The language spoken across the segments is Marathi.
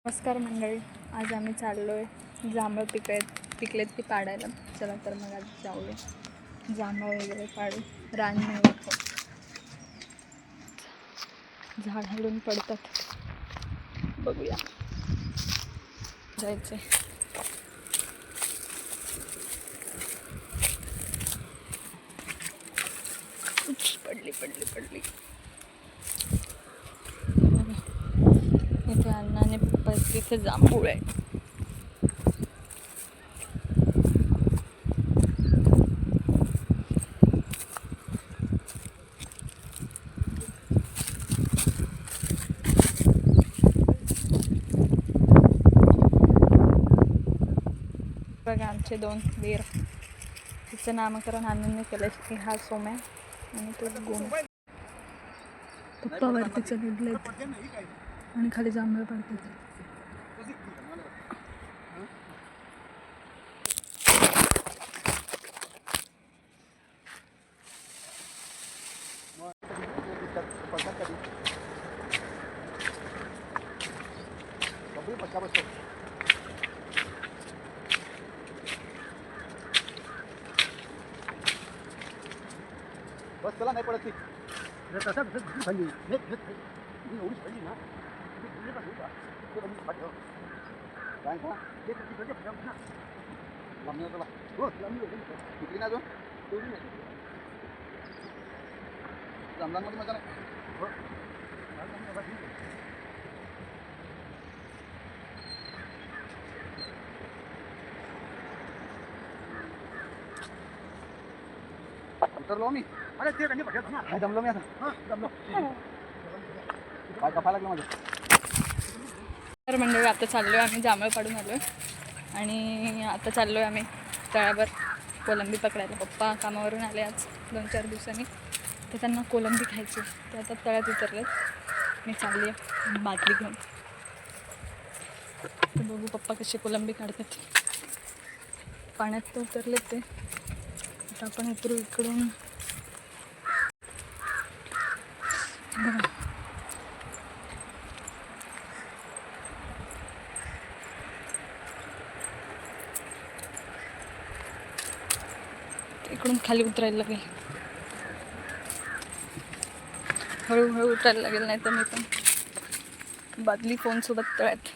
नमस्कार मंडळी, आज आम्ही चाललोय जांभळ पिकलेत ती पाडायला. चला तर मग आज जाऊया जांभळ वगैरे पाडू. रान नाही झाड हलून पडतात, बघूया जायचे. पडली पडली पडली. इथे अण्णाने पप्पा तिथे जांभूळ आहे. बघा आमचे दोन वीर, तिचं नामकरण आनंदने केलं की हा सोम्या आणि तो गुण. पप्पा वरती चढलेत आणि खाली जांभळ पडतात. बस चला नाही पडत ती तसं खाली एवढीच खाली ना ना अजून रमजानमध्ये मजा नाही. उतरलो मी. अरे ते नाही जमलो मी आता. जमलो काय कपा लागलं माझं. तर मंडळी आता चाललोय आम्ही जांभळ पाडून आलोय आणि आता चाललोय आम्ही तळ्यावर कोलंबी पकडायला. पप्पा कामावरून आले आज 2-4 दिवसांनी, तर त्यांना कोलंबी खायची. ते आता तळ्यात उतरलेत. मी चालली आहे बाटली घेऊन. तर बघू पप्पा कशी कोलंबी काढतात. पाण्यात तर उतरलेत ते. आता आपण उतरू इकडून. बघा इकडून खाली उतरायला लागेल, हळूहळू उतरायला लागेल, नाही तर मी पण बादली फोन सोबत तळ्यात.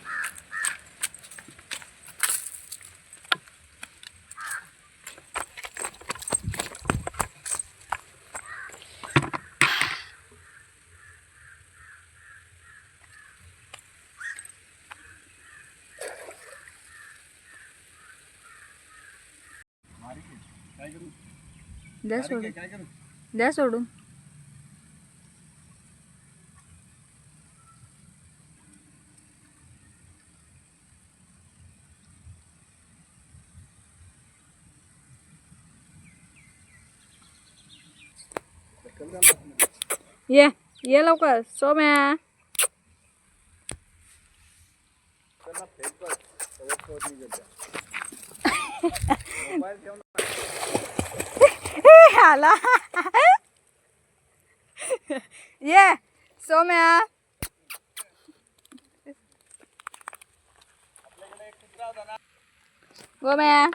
द्या सोडून, द्या सोडून. ये लवकर सोम्या. आला ये सोम्या. गोम्या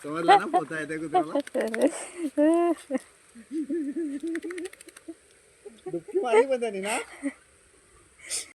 समजलं ना पोता येते कुत्र्याला. डुबकी मारली पण त्यांनी ना.